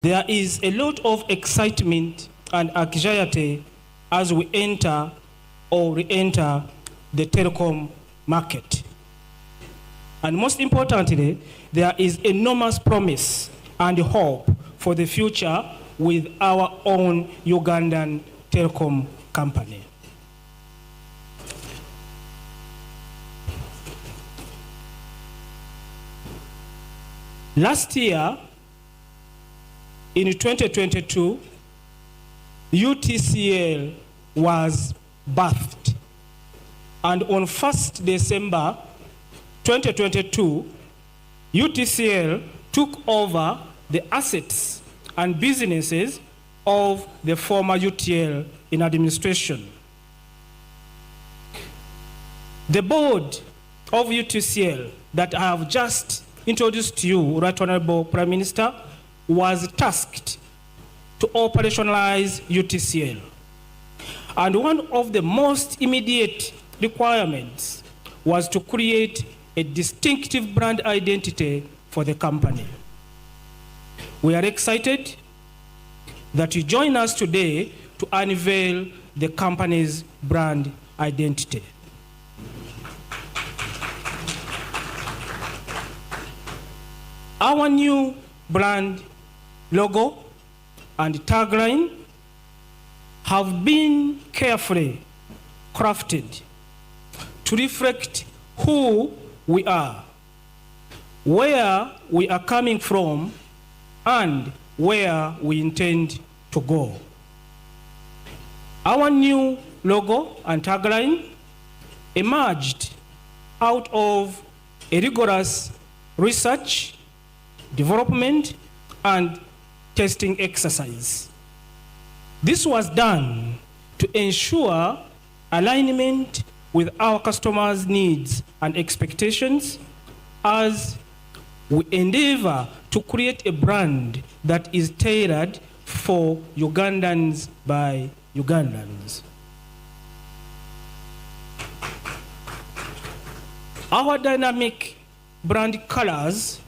There is a lot of excitement and anxiety as we enter or re-enter the telecom market. And most importantly, there is enormous promise and hope for the future with our own Ugandan telecom company. Last year, in 2022, UTCL was birthed. And on 1st December 2022, UTCL took over the assets and businesses of the former UTL in administration. The board of UTCL that I have just introduced to you, Right Honorable Prime Minister, was tasked to operationalize UTCL. And one of the most immediate requirements was to create a distinctive brand identity for the company. We are excited that you join us today to unveil the company's brand identity. Our new brand logo and tagline have been carefully crafted to reflect who we are, where we are coming from, and where we intend to go. Our new logo and tagline emerged out of a rigorous research, development, and testing exercise. This was done to ensure alignment with our customers' needs and expectations as we endeavor to create a brand that is tailored for Ugandans by Ugandans. Our dynamic brand colors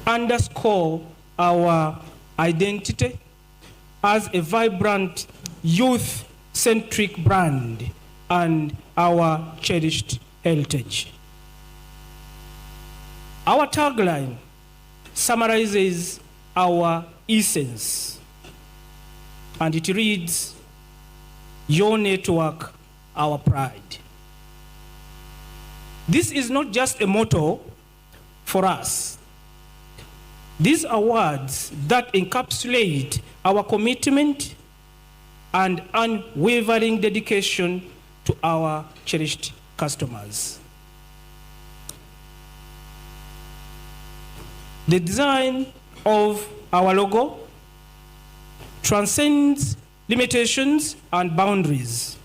underscore our identity as a vibrant, youth-centric brand and our cherished heritage. Our tagline summarizes our essence, and it reads, "Your network, our pride." This is not just a motto for us. These are words that encapsulate our commitment and unwavering dedication to our cherished customers. The design of our logo transcends limitations and boundaries,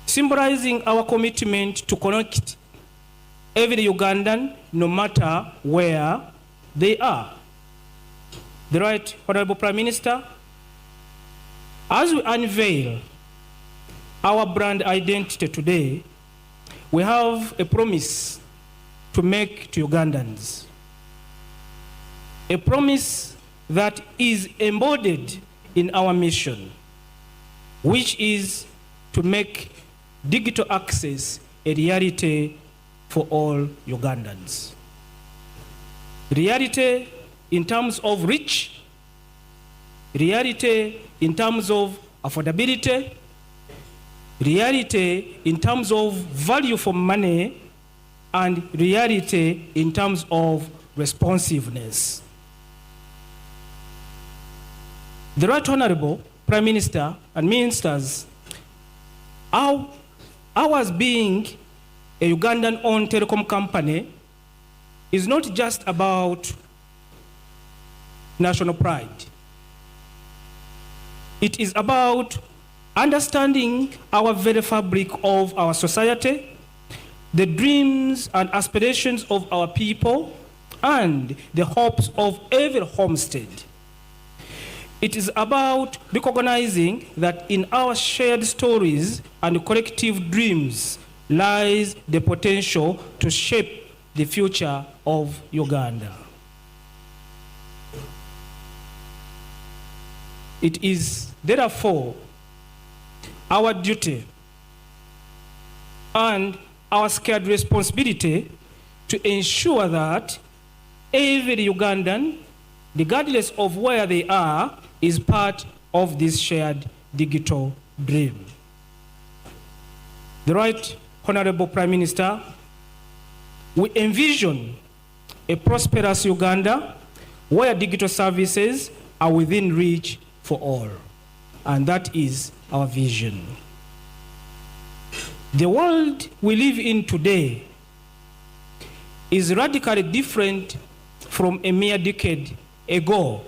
symbolizing our commitment to connect every Ugandan, no matter where they are. The Right Honorable Prime Minister, as we unveil our brand identity today, we have a promise to make to Ugandans. A promise that is embodied in our mission, which is to make digital access a reality for all Ugandans. Reality in terms of reach, reality in terms of affordability, reality in terms of value for money, and reality in terms of responsiveness. The Right Honorable Prime Minister and Ministers, ours being a Ugandan-owned telecom company is not just about national pride. It is about understanding our very fabric of our society, the dreams and aspirations of our people, and the hopes of every homestead. It is about recognizing that in our shared stories and collective dreams lies the potential to shape the future of Uganda. It is therefore our duty and our scared responsibility to ensure that every Ugandan, regardless of where they are, is part of this shared digital dream. The Right Honorable Prime Minister, we envision a prosperous Uganda where digital services are within reach for all. And that is our vision. The world we live in today is radically different from a mere decade ago.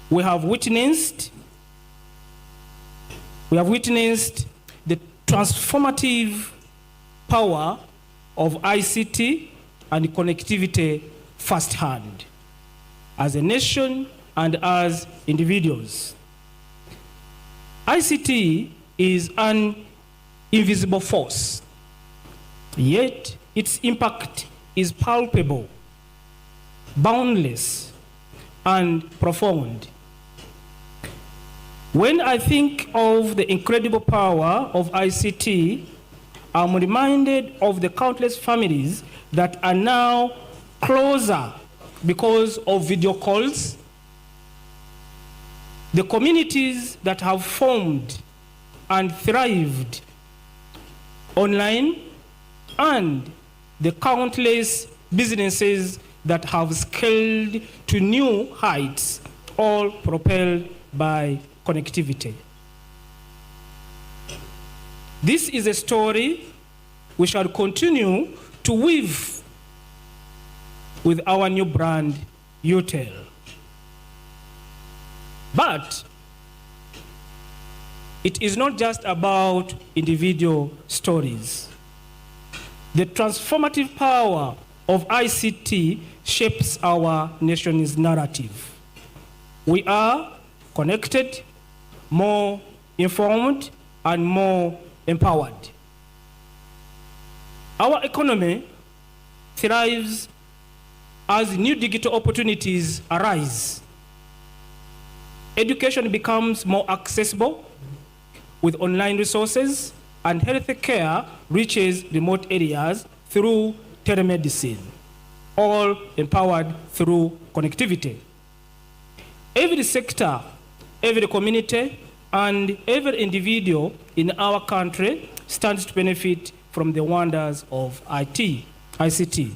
We have witnessed the transformative power of ICT and connectivity firsthand, as a nation and as individuals. ICT is an invisible force, yet its impact is palpable, boundless, and profound. When I think of the incredible power of ICT, I'm reminded of the countless families that are now closer because of video calls, the communities that have formed and thrived online, and the countless businesses that have scaled to new heights, all propelled by connectivity. This is a story we shall continue to weave with our new brand, Utel. But it is not just about individual stories. The transformative power of ICT shapes our nation's narrative. We are connected, more informed, and more empowered. Our economy thrives as new digital opportunities arise. Education becomes more accessible with online resources, and healthcare reaches remote areas through telemedicine, all empowered through connectivity. Every sector, every community, and every individual in our country stands to benefit from the wonders of ICT.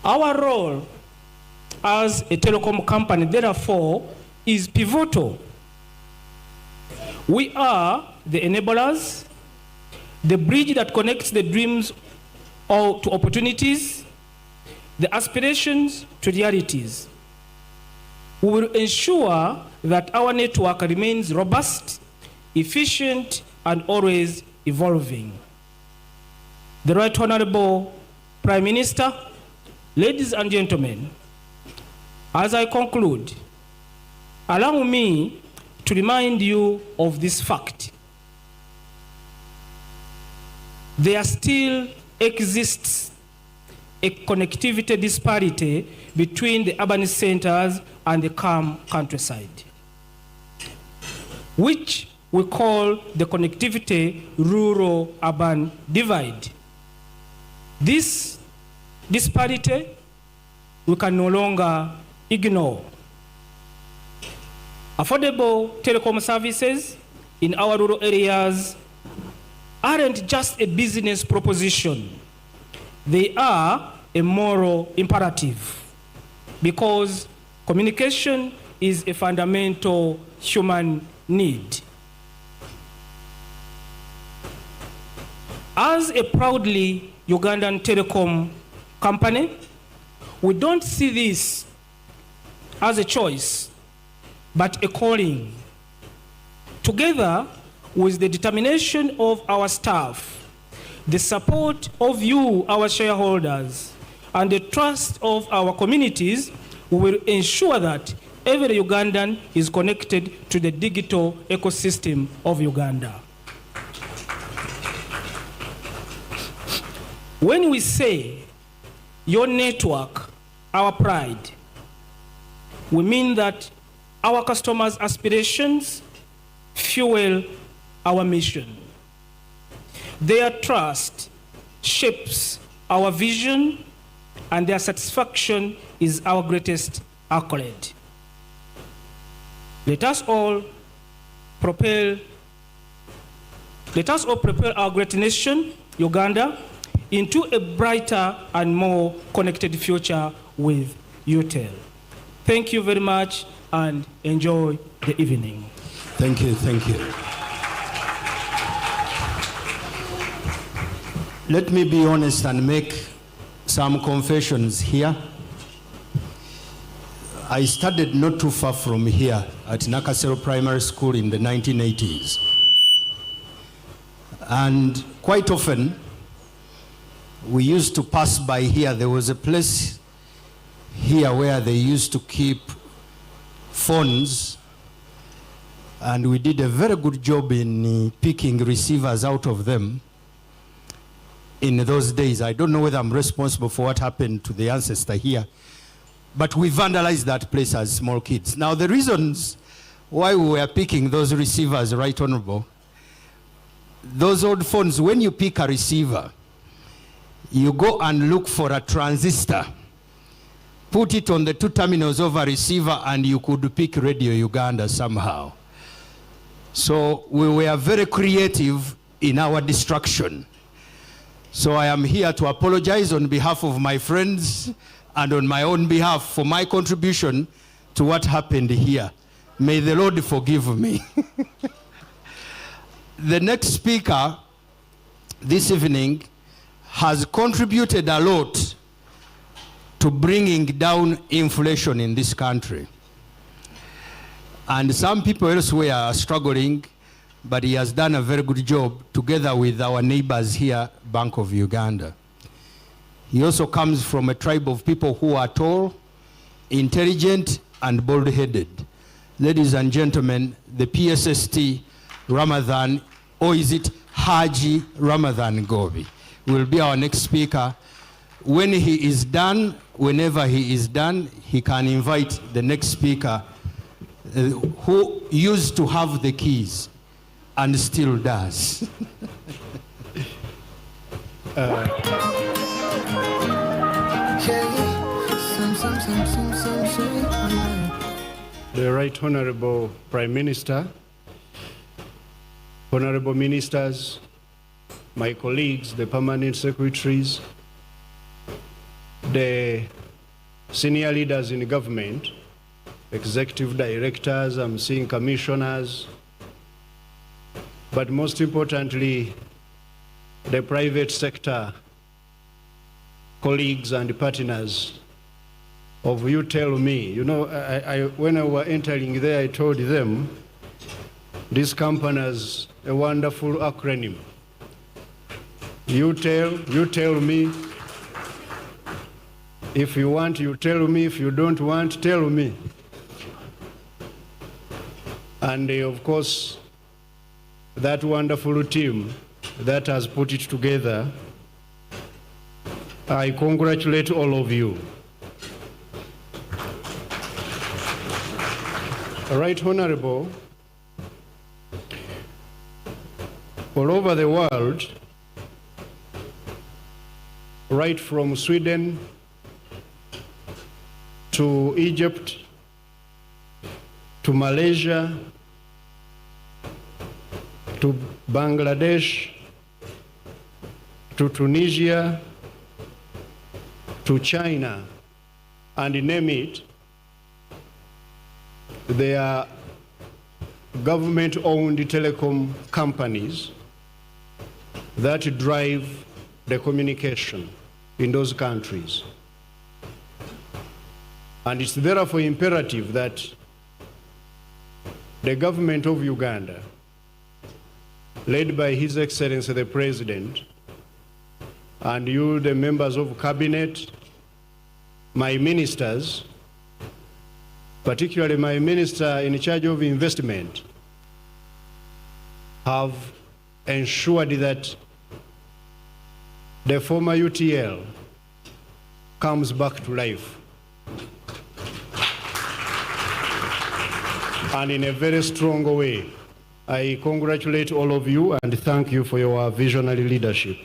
Our role as a telecom company, therefore, is pivotal. We are the enablers, the bridge that connects the dreams to opportunities, the aspirations to realities. We will ensure that our network remains robust, efficient, and always evolving. The Right Honorable Prime Minister, ladies and gentlemen, as I conclude, allow me to remind you of this fact. There still exists a connectivity disparity between the urban centers and the calm countryside, which we call the connectivity rural-urban divide. This disparity we can no longer ignore. Affordable telecom services in our rural areas aren't just a business proposition. They are a moral imperative, because communication is a fundamental human need. As a proudly Ugandan telecom company, we don't see this as a choice, but a calling. Together with the determination of our staff, the support of you, our shareholders, and the trust of our communities, we will ensure that every Ugandan is connected to the digital ecosystem of Uganda. When we say your network, our pride, we mean that Our customers' aspirations fuel our mission. Their trust shapes our vision, and their satisfaction is our greatest accolade. Let us all propel our great nation, Uganda, into a brighter and more connected future with Utel. Thank you very much and enjoy the evening. Thank you, thank you. Let me be honest and make some confessions here. I studied not too far from here at Nakasero Primary School in the 1980s. And quite often, we used to pass by here. There was a place here where they used to keep phones, and we did a very good job in picking receivers out of them in those days. I don't know whether I'm responsible for what happened to the ancestor here, but we vandalized that place as small kids. Now, the reasons why we were picking those receivers, Right Honorable, those old phones, when you pick a receiver, you go and look for a transistor, put it on the two terminals of a receiver, and you could pick Radio Uganda somehow. So we were very creative in our destruction. So I am here to apologize on behalf of my friends and on my own behalf for my contribution to what happened here. May the Lord forgive me. The next speaker this evening has contributed a lot to bringing down inflation in this country. And some people elsewhere are struggling, but he has done a very good job together with our neighbors here, Bank of Uganda. He also comes from a tribe of people who are tall, intelligent, and bold-headed. Ladies and gentlemen, the PSST Ramadan, or is it Haji Ramadan Gobi, will be our next speaker. When he is done, whenever he is done, he can invite the next speaker who used to have the keys and still does. The Right Honorable Prime Minister, Honorable Ministers, my colleagues, the permanent secretaries, the senior leaders in the government, executive directors, I'm seeing commissioners, but most importantly, the private sector colleagues and partners of Utel me. You know, when I was entering there, I told them this company has a wonderful acronym. You tell me. If you want, you tell me. If you don't want, tell me. And of course, that wonderful team that has put it together, I congratulate all of you. Right Honorable, all over the world, right from Sweden to Egypt, to Malaysia, to Bangladesh, to Tunisia, to China, and name it, they are government-owned telecom companies that drive the communication in those countries. And it's therefore imperative that the government of Uganda, led by His Excellency the President, and you, the members of Cabinet, my ministers, particularly my minister in charge of investment, have ensured that the former UTL comes back to life. and in a very strong way. I congratulate all of you and thank you for your visionary leadership.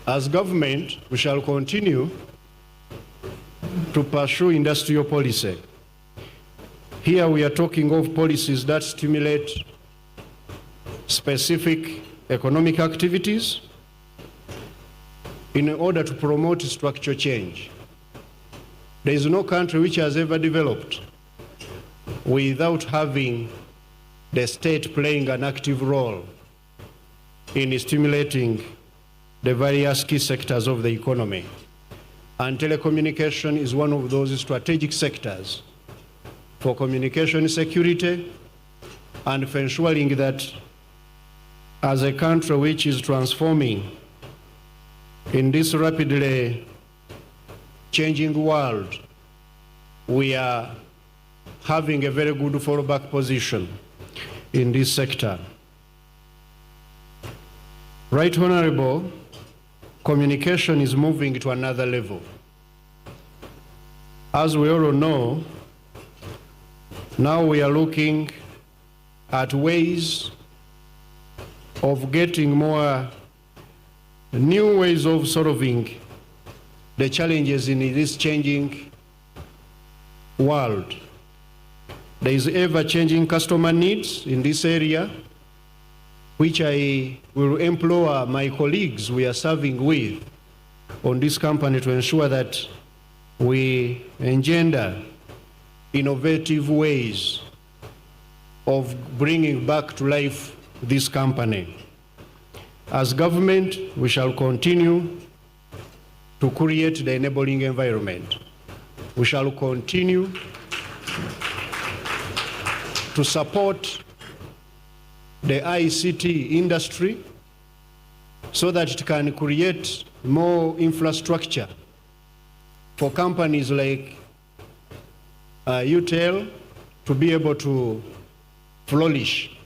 As government, we shall continue to pursue industrial policy. Here we are talking of policies that stimulate specific economic activities in order to promote structural change. There is no country which has ever developed without having the state playing an active role in stimulating the various key sectors of the economy. And telecommunication is one of those strategic sectors for communication security and for ensuring that as a country which is transforming in this rapidly changing world, we are having a very good fallback position in this sector. Right Honorable, communication is moving to another level. As we all know, now we are looking at ways of getting more new ways of solving the challenges in this changing world. There is ever-changing customer needs in this area, which I will implore my colleagues we are serving with on this company to ensure that we engender innovative ways of bringing back to life this company. As government, we shall continue to create the enabling environment. We shall continue to support the ICT industry so that it can create more infrastructure for companies like Utel to be able to flourish.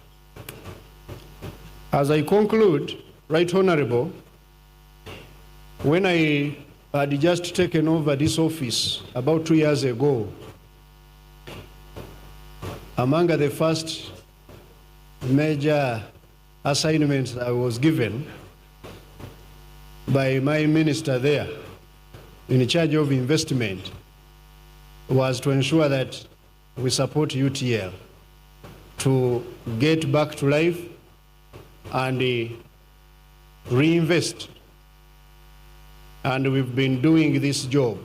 As I conclude, Right Honorable, when I had just taken over this office about 2 years ago, among the first major assignments I was given by my minister there in charge of investment was to ensure that we support UTL to get back to life and reinvest. And we've been doing this job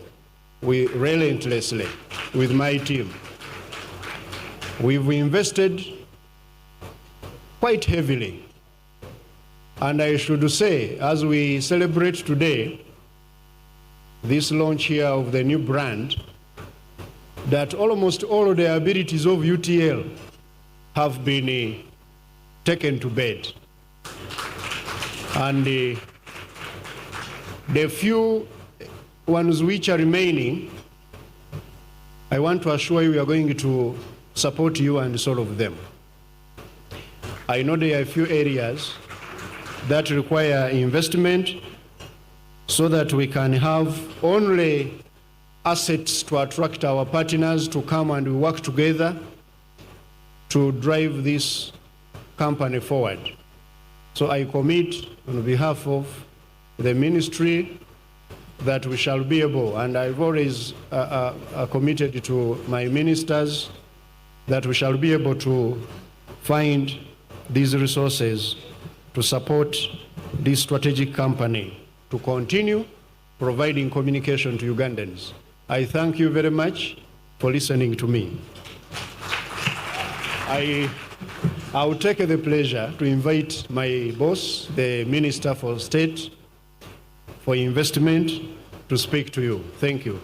relentlessly with my team. We've invested quite heavily. And I should say, as we celebrate today, this launch here of the new brand, that almost all of the abilities of UTL have been taken to bed. And the few ones which are remaining, I want to assure you we are going to support you and solve them. I know there are a few areas that require investment so that we can have only assets to attract our partners to come and work together to drive this company forward. So I commit on behalf of the ministry that we shall be able, and I've always committed to my ministers, that we shall be able to find these resources to support this strategic company to continue providing communication to Ugandans. I thank you very much for listening to me. I will take the pleasure to invite my boss, the Minister for State for Investment, to speak to you. Thank you.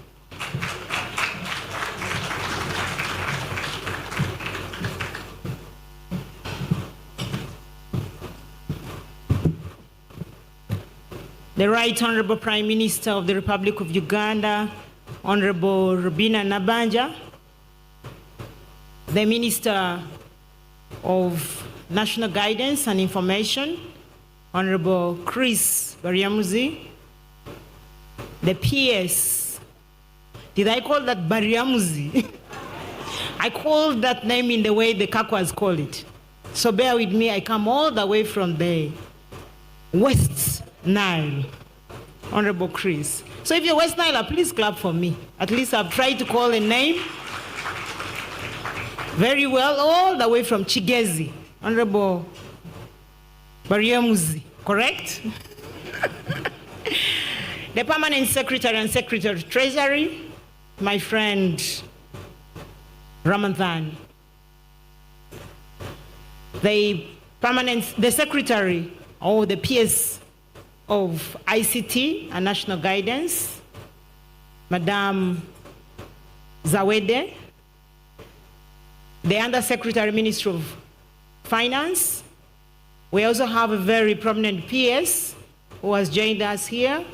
The Right Honorable Prime Minister of the Republic of Uganda, Honorable Rubina Nabanja, the Minister of National Guidance and Information, Honorable Chris Bariamuzi, the PS, did I call that Bariamuzi? I called that name in the way the Kakwas call it. So bear with me, I come all the way from the West Nile. Honorable Chris. So if you're West Nile, please clap for me. At least I've tried to call a name very well, all the way from Chigezi. Honorable Bariamuzi, correct? The Permanent Secretary and Secretary Treasury, my friend Ramadhan. The Secretary or the PS of ICT and National Guidance, Madame Zawede. The Undersecretary, Ministry of Finance. We also have a very prominent PS who has joined us here,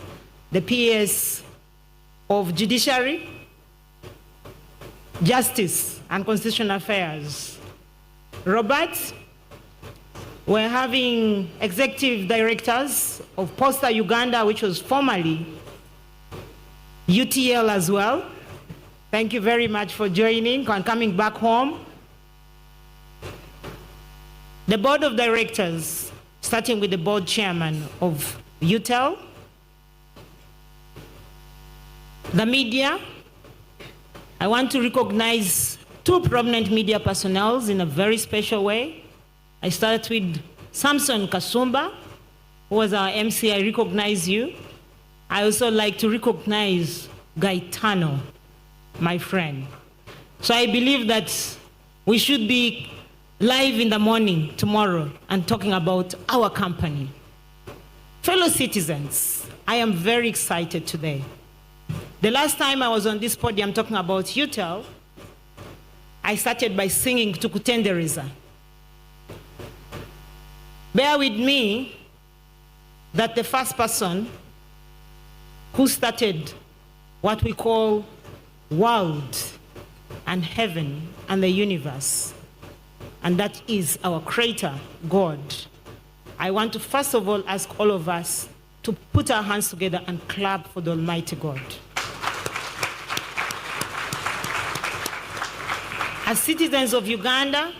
the PS of Judiciary, Justice and Constitutional Affairs. Robert, we're having executive directors of Posta Uganda, which was formerly Utel as well. Thank you very much for joining and coming back home. The board of directors, starting with the board chairman of Utel. The media, I want to recognize two prominent media personnel in a very special way. I start with Samson Kasumba, who was our MC. I recognize you. I also like to recognize Gaetano, my friend. So I believe that we should be live in the morning tomorrow and talking about our company. Fellow citizens, I am very excited today. The last time I was on this podium talking about Utel, I started by singing Tukutendereza. Bear with me that the first person who started what we call world and heaven and the universe, and that is our Creator, God. I want to first of all ask all of us to put our hands together and clap for the Almighty God. As citizens of Uganda,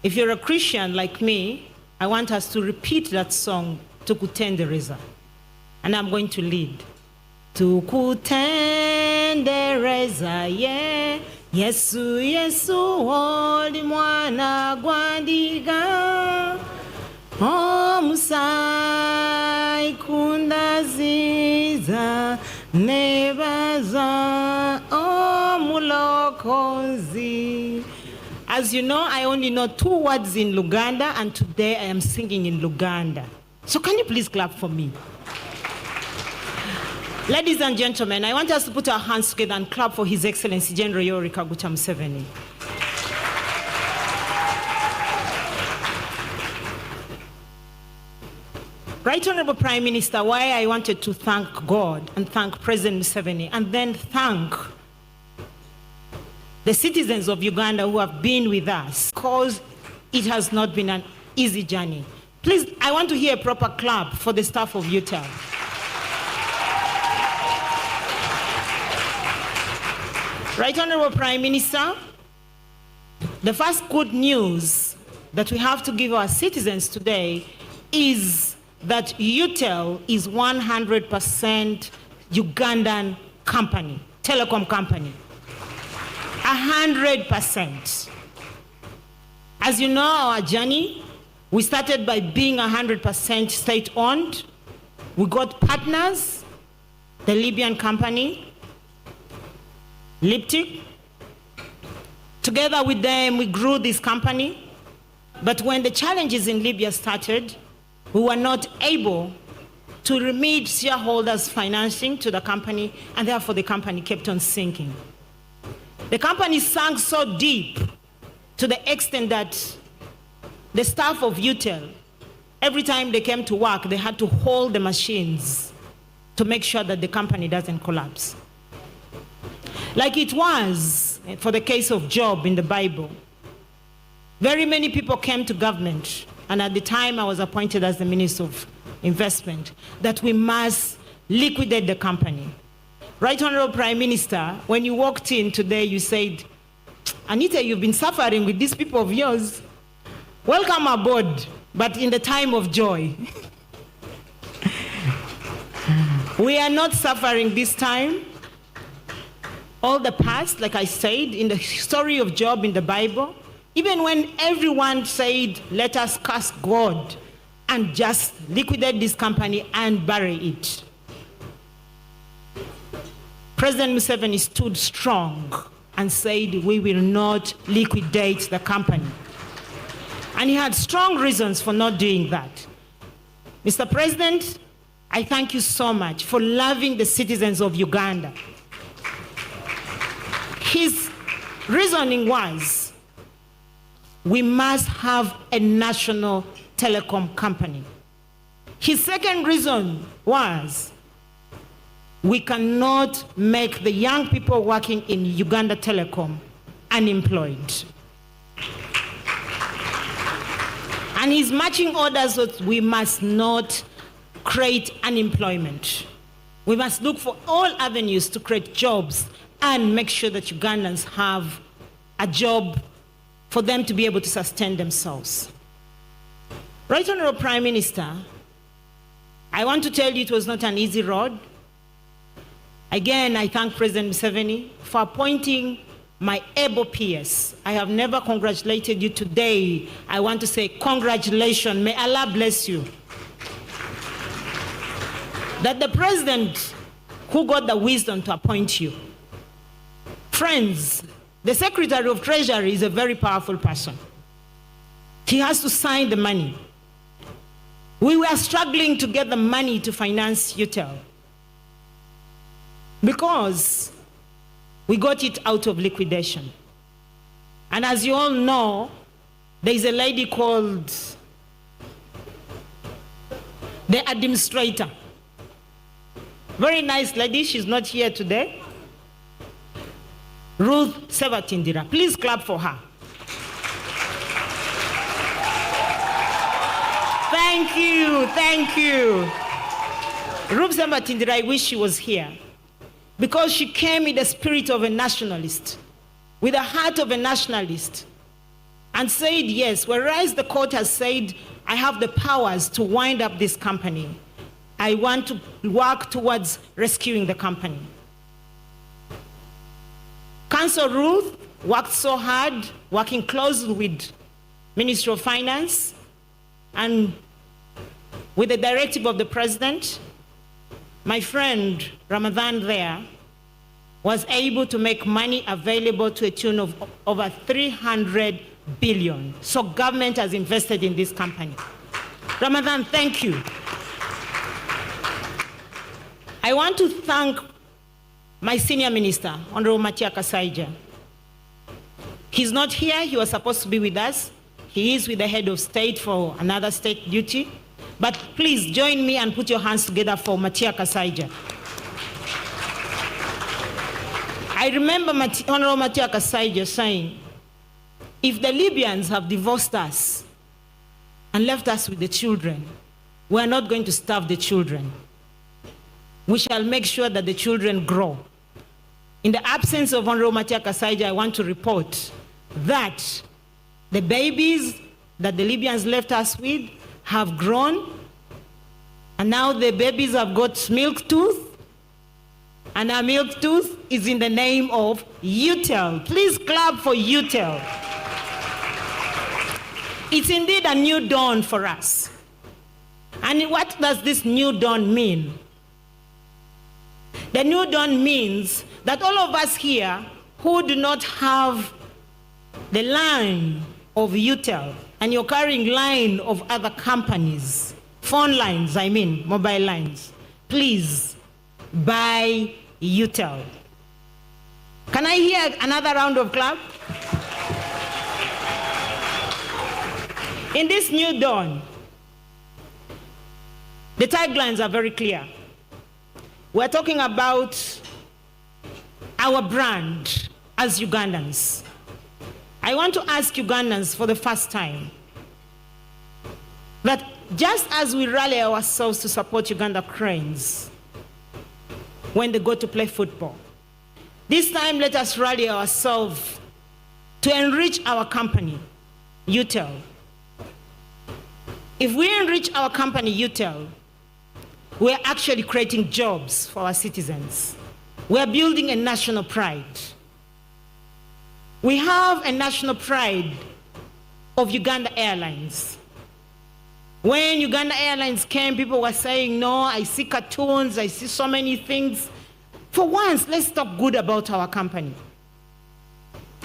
if you're a Christian like me, I want us to repeat that song, Tukutendereza. And I'm going to lead. Tukutendereza, yeah. Yesu, Yesu, oli mwana gwandiga. Omusai kundaziza, nebaza, omulokozi. As you know, I only know 2 words in Luganda, and today I am singing in Luganda. So can you please clap for me? Ladies and gentlemen, I want us to put our hands together and clap for His Excellency General Yoweri Kaguta Museveni. Right Honorable Prime Minister, why I wanted to thank God and thank President Museveni and then thank the citizens of Uganda who have been with us, because it has not been an easy journey. Please, I want to hear a proper clap for the staff of Utel. Right Honorable Prime Minister, the first good news that we have to give our citizens today is that Utel is 100% Ugandan company, telecom company. 100%. As you know, our journey, we started by being 100% state-owned. We got partners, the Libyan company, Liptic. Together with them, we grew this company. But when the challenges in Libya started, we were not able to remit shareholders' financing to the company, and therefore the company kept on sinking. The company sank so deep to the extent that the staff of Utel, every time they came to work, they had to hold the machines to make sure that the company doesn't collapse. Like it was for the case of Job in the Bible. Very many people came to government, and at the time I was appointed as the Minister of Investment, that we must liquidate the company. Right Honorable Prime Minister, when you walked in today, you said, Anita, you've been suffering with these people of yours. Welcome aboard, but in the time of joy. We are not suffering this time. All the past, like I said, in the story of Job in the Bible, even when everyone said, let us curse God and just liquidate this company and bury it, President Museveni stood strong and said, we will not liquidate the company. And he had strong reasons for not doing that. Mr. President, I thank you so much for loving the citizens of Uganda. His reasoning was, we must have a national telecom company. His second reason was, we cannot make the young people working in Uganda Telecom unemployed. And his marching orders was, we must not create unemployment. We must look for all avenues to create jobs and make sure that Ugandans have a job for them to be able to sustain themselves. Right Honorable Prime Minister, I want to tell you it was not an easy road. Again, I thank President Museveni for appointing my able peers. I have never congratulated you today. I want to say congratulations. May Allah bless you. That the president who got the wisdom to appoint you. Friends, the Secretary of Treasury is a very powerful person. He has to sign the money. We were struggling to get the money to finance Utel because we got it out of liquidation. And as you all know, there is a lady called the administrator. Very nice lady, she's not here today. Ruth Sebatindira. Please clap for her. Thank you, thank you. Ruth Sebatindira, I wish she was here. Because she came with the spirit of a nationalist, with the heart of a nationalist, and said yes, whereas the court has said, I have the powers to wind up this company, I want to work towards rescuing the company. Councillor Ruth worked so hard, working closely with Ministry of Finance and with the directive of the President. My friend Ramadan there was able to make money available to a tune of over 300 billion. So government has invested in this company. Ramadan, thank you. I want to thank my senior minister, Honorable Matia Kasaija. He's not here, he was supposed to be with us. He is with the head of state for another state duty. But please join me and put your hands together for Matia Kasaija. I remember Honorable Matia Kasaija saying, if the Libyans have divorced us and left us with the children, we are not going to starve the children. We shall make sure that the children grow. In the absence of Honorable Matia Kasaija, I want to report that the babies that the Libyans left us with have grown, and now the babies have got milk tooth, and our milk tooth is in the name of Utel. Please clap for Utel. It's indeed a new dawn for us. And what does this new dawn mean? The new dawn means that all of us here who do not have the line of Utel, and you're carrying line of other companies, phone lines, I mean, mobile lines, please buy Utel. Can I hear another round of clap? In this new dawn, the taglines are very clear. We're talking about our brand as Ugandans. I want to ask Ugandans for the first time that just as we rally ourselves to support Uganda Cranes when they go to play football, this time let us rally ourselves to enrich our company, Utel. If we enrich our company, Utel, we're actually creating jobs for our citizens. We're building a national pride. We have a national pride of Uganda Airlines. When Uganda Airlines came, people were saying, no, I see cartoons, I see so many things. For once, let's talk good about our company.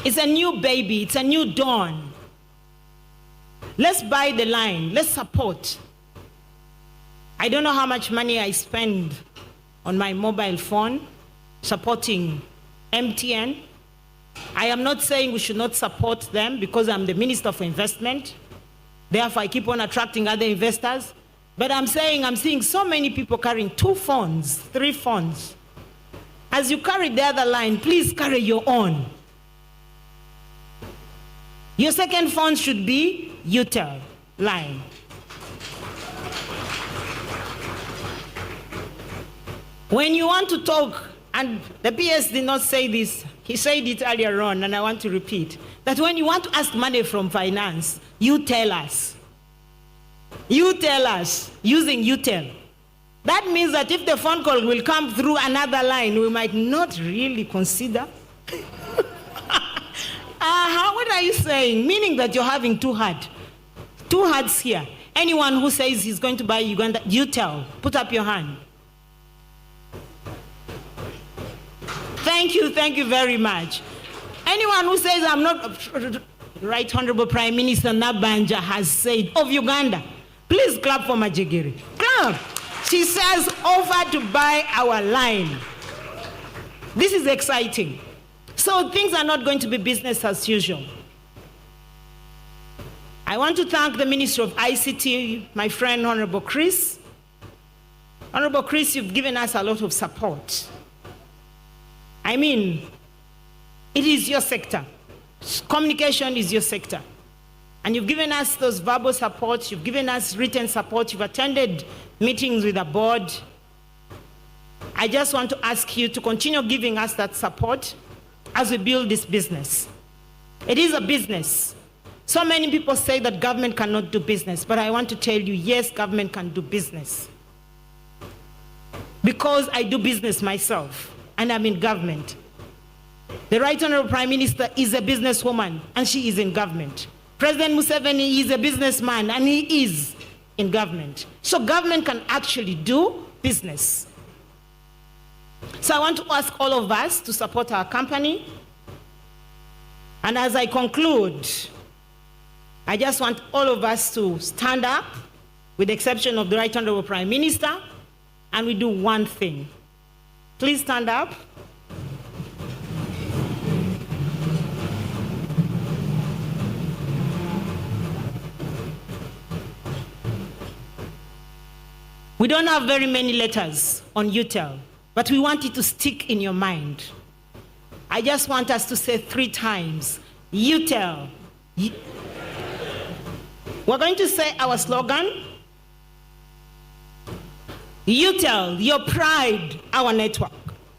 It's a new baby, it's a new dawn. Let's buy the line, let's support. I don't know how much money I spend on my mobile phone supporting MTN. I am not saying we should not support them because I'm the Minister for Investment. Therefore, I keep on attracting other investors. But I'm saying I'm seeing so many people carrying 2 phones, 3 phones. As you carry the other line, please carry your own. Your second phone should be Utel line. When you want to talk, and the PS did not say this, he said it earlier on, and I want to repeat, that when you want to ask money from finance, you tell us. You tell us using Utel. That means that if the phone call will come through another line, we might not really consider. What are you saying? Meaning that you're having 2 hearts here. Anyone who says he's going to buy Uganda, Utel, put up your hand. Thank you very much. Anyone who says I'm not, Right Honorable Prime Minister Nabanja has said of Uganda, please clap for Majigiri. Clap. She says offer to buy our line. This is exciting. So things are not going to be business as usual. I want to thank the Minister of ICT, my friend Honorable Chris. Honorable Chris, you've given us a lot of support. I mean, it is your sector. Communication is your sector. And you've given us those verbal support, you've given us written support, you've attended meetings with the board. I just want to ask you to continue giving us that support as we build this business. It is a business. So many people say that government cannot do business, but I want to tell you, yes, government can do business. Because I do business myself, and I'm in government. The Right Honorable Prime Minister is a businesswoman, and she is in government. President Museveni is a businessman, and he is in government. So government can actually do business. So I want to ask all of us to support our company. And as I conclude, I just want all of us to stand up, with the exception of the Right Honorable Prime Minister, and we do one thing. Please stand up. We don't have very many letters on Utel, but we want it to stick in your mind. I just want us to say 3 times, Utel. We're going to say our slogan. Utel, your pride, our network.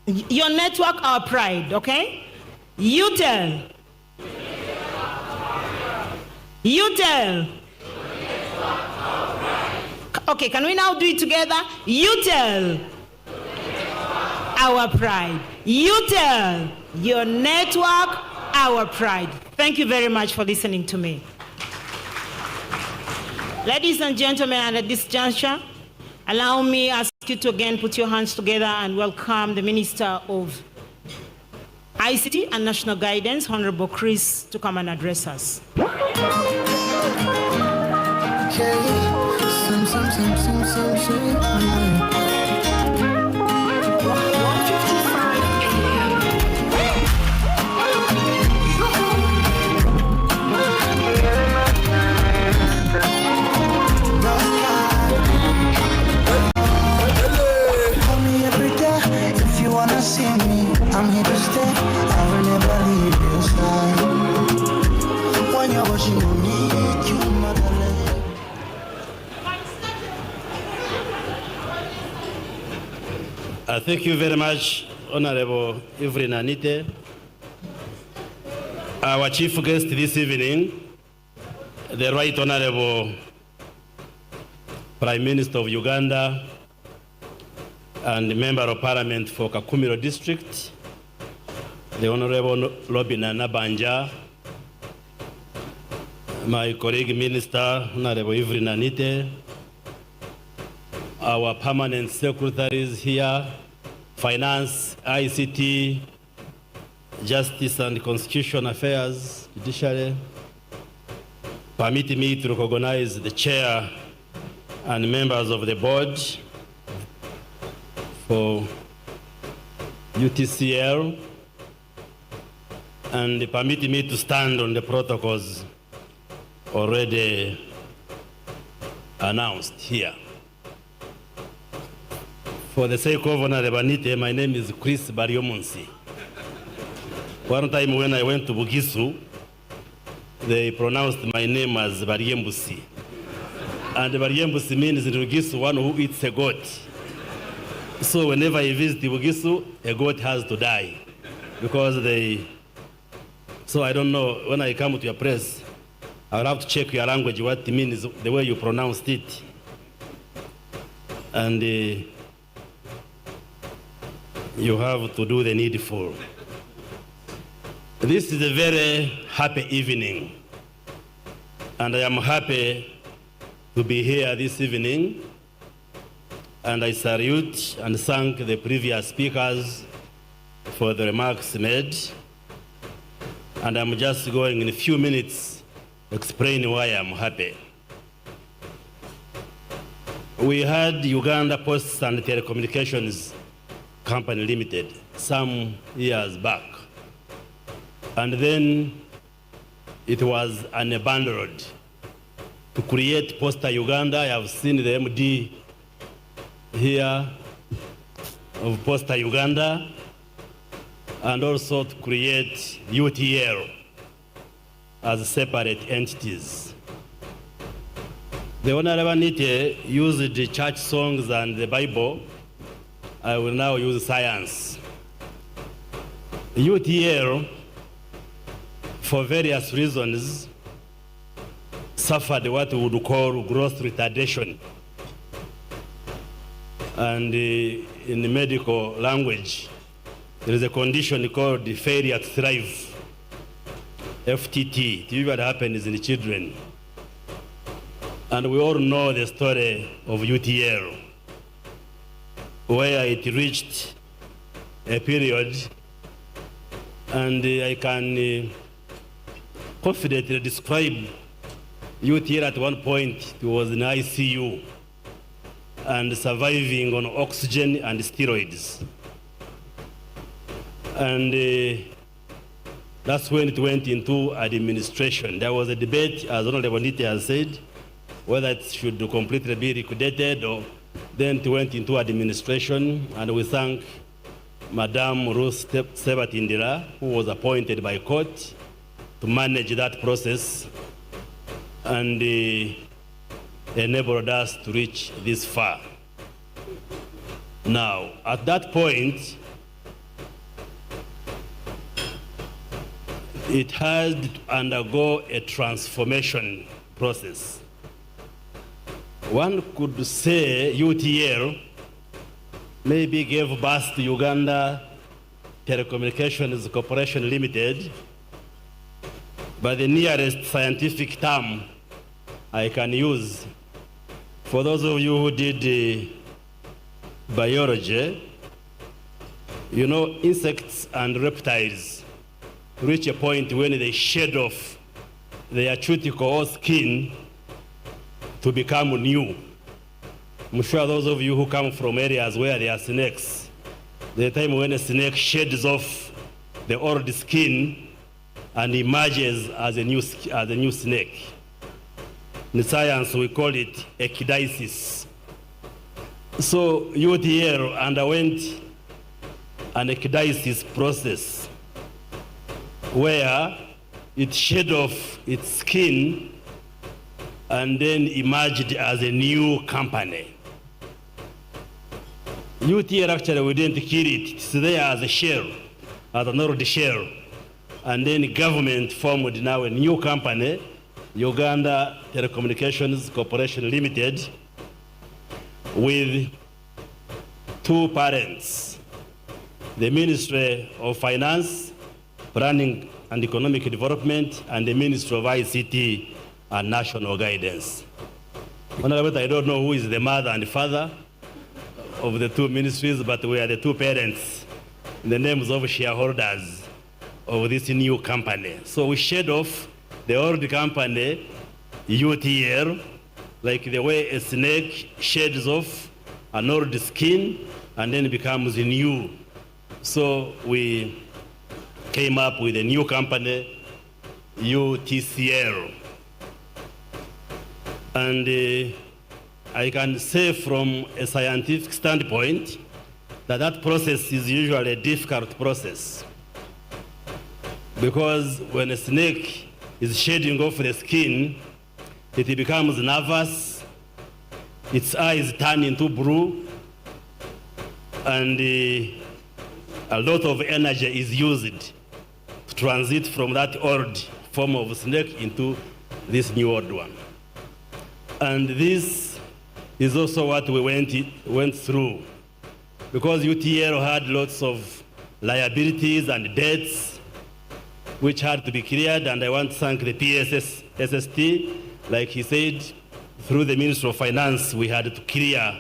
Your network, our pride, okay? Utel. Utel. Okay, can we now do it together? Utel, our pride. Utel, your network, our pride. Thank you very much for listening to me. Ladies and gentlemen, and at this juncture, allow me to ask you to again put your hands together and welcome the Minister of ICT and National Guidance, Honorable Chris, to come and address us. See me, I'm here to stay. I will never leave your side. When you're watching me, you Thank you very much, Honorable Ivrin Anite. Our chief guest this evening, the Right Honorable Prime Minister of Uganda and Member of Parliament for Kakumiro District, the Honorable Robina Nabanja, my colleague Minister, Honorable Ivry Nanite, our permanent secretaries here, Finance, ICT, Justice and Constitution Affairs, Judiciary. Permit me to recognize the chair and members of the board for UTCL, and permit me to stand on the protocols already announced here. For the sake of Honorable Anite, my name is Chris Bariomunsi. One time when I went to Bugisu, they pronounced my name as Bariembusi. And Bariembusi means in Bugisu, one who eats a goat. So whenever I visit Bugisu, a goat has to die. Because they... So I don't know, when I come to your place, I'll have to check your language, what it means, the way you pronounced it. And you have to do the needful. This is a very happy evening, and I am happy to be here this evening, and I salute and thank the previous speakers for the remarks made, and I'm just going in a few minutes to explain why I'm happy. We had Uganda Posts and Telecommunications Company Limited some years back. And then it was unabandoned to create Posta Uganda. I have seen the MD here of Posta Uganda, and also to create UTL as separate entities. The Honorable Anite used the church songs and the Bible. I will now use science. UTL, for various reasons, suffered what we would call growth retardation. And in the medical language, there is a condition called failure to thrive, FTT. It usually happens in the children. And we all know the story of UTL, where it reached a period, and I can confidently describe UTL at one point. It was in ICU and surviving on oxygen and steroids. And that's when it went into administration. There was a debate, as Honorable Anite has said, whether it should completely be liquidated, or then it went into administration. And we thank Madam Ruth Sebatindira, who was appointed by court to manage that process, and enabled us to reach this far. Now, at that point, it had to undergo a transformation process. One could say UTL maybe gave birth to Uganda Telecommunications Corporation Limited, but the nearest scientific term I can use, for those of you who did biology, you know, insects and reptiles reach a point when they shed off their cuticle skin to become new. I'm sure those of you who come from areas where there are snakes, the time when a snake sheds off the old skin and emerges as a new snake. In science, we call it ecdysis. So UTL underwent an ecdysis process where it shed off its skin and then emerged as a new company. UTL actually, we didn't kill it. It's there as a shell, as an old shell. and then government formed now a new company, Uganda Telecommunications Corporation Limited, with two parents, the Ministry of Finance, Planning and Economic Development, and the Ministry of ICT and National Guidance. Honorable, I don't know who is the mother and father of the two ministries, but we are the two parents, the names of shareholders of this new company. So we shed off the old company, UTL, like the way a snake sheds off an old skin and then becomes new. So we came up with a new company, UTCL. And I can say from a scientific standpoint that process is usually a difficult process. Because when a snake is shedding off the skin, it becomes nervous, its eyes turn into blue, and a lot of energy is used to transit from that old form of snake into this new old one. And this is also what we went through, because UTL had lots of liabilities and debts which had to be cleared, and I want to thank the PSST. Like he said, through the Ministry of Finance, we had to clear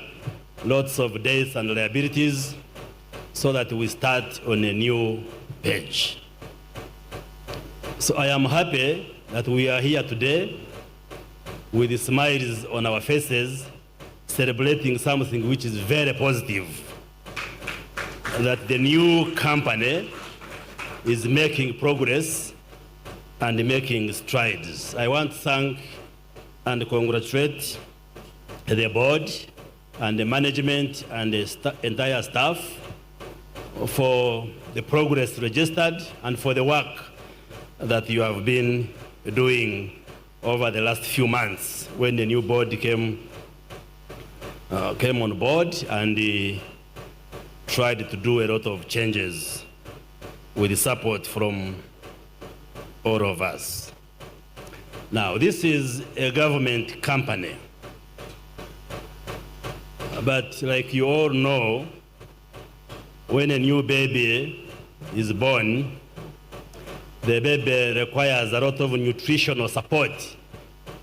lots of debts and liabilities so that we start on a new page. So I am happy that we are here today with smiles on our faces, celebrating something which is very positive, that the new company is making progress and making strides. I want to thank and congratulate the board and the management and the entire staff for the progress registered and for the work that you have been doing over the last few months when the new board came on board and tried to do a lot of changes with the support from all of us. Now, this is a government company, but like you all know, when a new baby is born, the baby requires a lot of nutritional support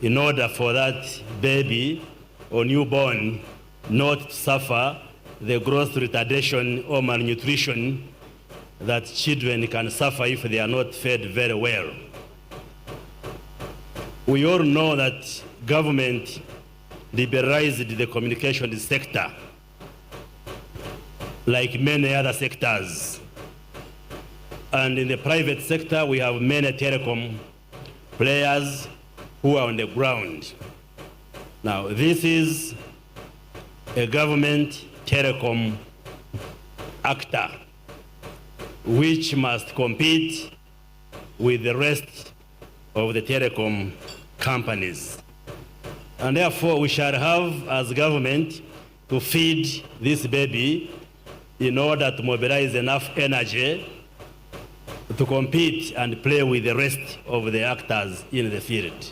in order for that baby or newborn not to suffer the growth retardation or malnutrition that children can suffer if they are not fed very well. We all know that government liberalized the communications sector like many other sectors. And in the private sector, we have many telecom players who are on the ground. Now, this is a government telecom actor which must compete with the rest of the telecom companies. And therefore, we shall have, as government, to feed this baby in order to mobilize enough energy to compete and play with the rest of the actors in the field.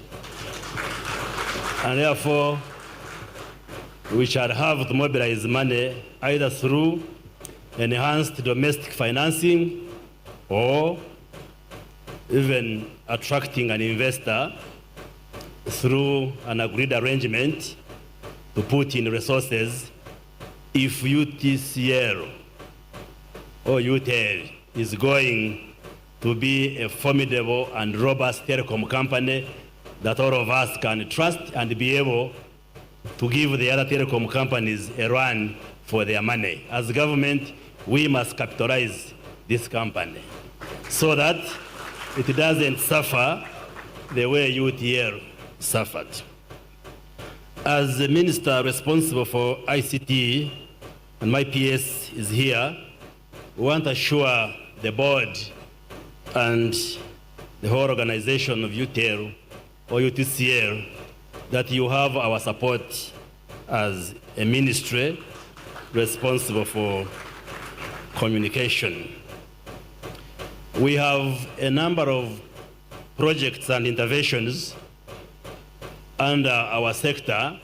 And therefore, we shall have to mobilize money either through enhanced domestic financing or even attracting an investor through an agreed arrangement to put in resources if UTCL or Utel is going to be a formidable and robust telecom company that all of us can trust and be able to give the other telecom companies a run for their money. As government, we must capitalize this company so that it doesn't suffer the way UTL suffered. As the minister responsible for ICT, and my PS is here, we want to assure the board and the whole organization of Utel or UTCL that you have our support as a ministry responsible for communication. We have a number of projects and interventions under our sector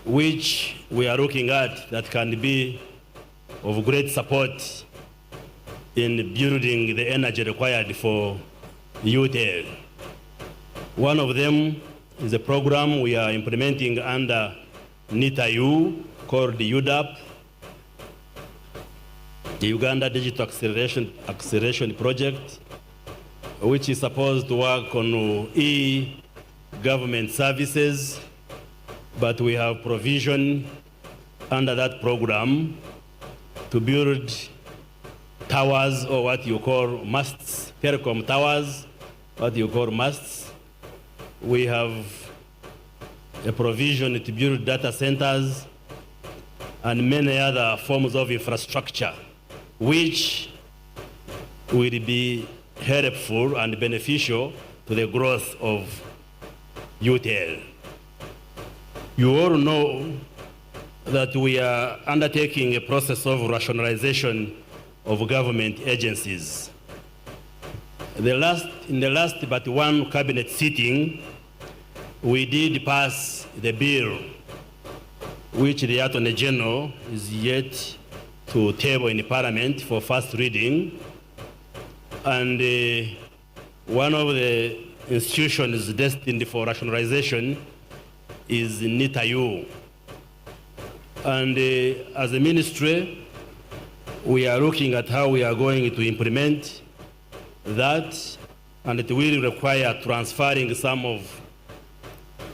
which we are looking at that can be of great support in building the energy required for Utel. One of them is a program we are implementing under NITA-U called the UDAP, the Uganda Digital Acceleration Project, which is supposed to work on e-government services, but we have provision under that program to build towers, or what you call masts, telecom towers, what you call masts. We have a provision to build data centers and many other forms of infrastructure, which will be helpful and beneficial to the growth of Utel. You all know that we are undertaking a process of rationalization of government agencies. In the last but one cabinet sitting, we did pass the bill which the Attorney General is yet to table in Parliament for first reading. And one of the institutions destined for rationalization is NITA-U. And as a ministry, we are looking at how we are going to implement that, and it will require transferring some of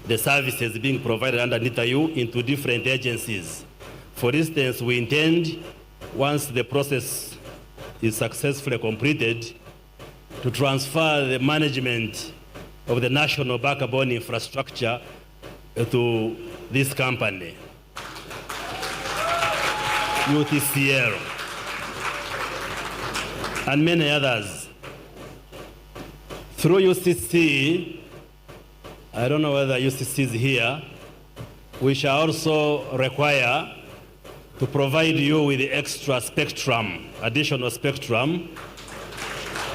the services being provided under NITA-U into different agencies. For instance, we intend, once the process is successfully completed, to transfer the management of the national backbone infrastructure to this company, UTCL, and many others. Through UCC, I don't know whether UCC is here, we shall also require to provide you with the extra spectrum, additional spectrum,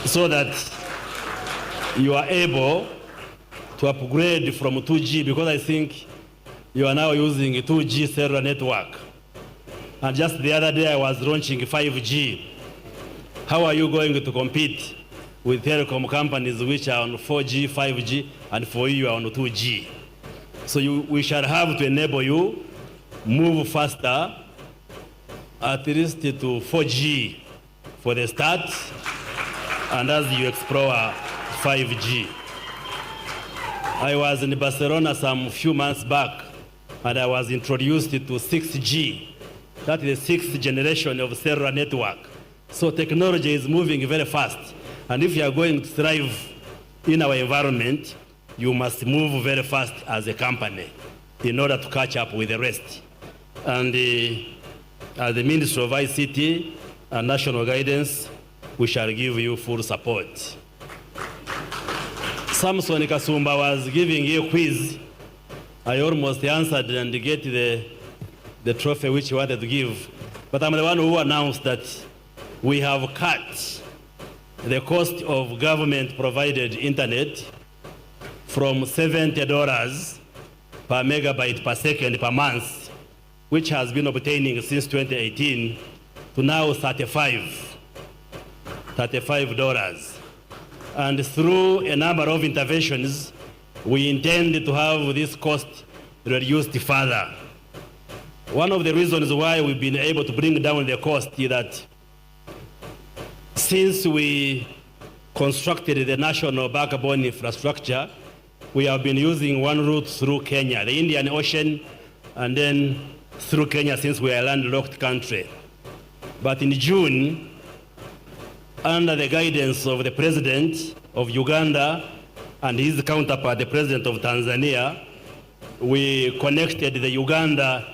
so that you are able to upgrade from 2G, because I think you are now using a 2G cellular network. And just the other day I was launching 5G. How are you going to compete with telecom companies which are on 4G, 5G, and for you are on 2G? So we shall have to enable you move faster, at least to 4G for the start, and as you explore 5G. I was in Barcelona some few months back, and I was introduced to 6G. That is the 6th generation of cellular network. So technology is moving very fast. And if you are going to thrive in our environment, you must move very fast as a company in order to catch up with the rest. And as the Ministry of ICT and National Guidance, we shall give you full support. Samson Kasumba was giving you a quiz. I almost answered and get the trophy which he wanted to give. But I'm the one who announced that we have cut the cost of government-provided internet from $70 per megabyte per second per month, which has been obtaining since 2018, to now $35. And through a number of interventions, we intend to have this cost reduced further. One of the reasons why we've been able to bring down the cost is that since we constructed the national backbone infrastructure, we have been using one route through Kenya, the Indian Ocean, and then through Kenya since we are a landlocked country. But in June, under the guidance of the President of Uganda and his counterpart, the President of Tanzania, we connected the Uganda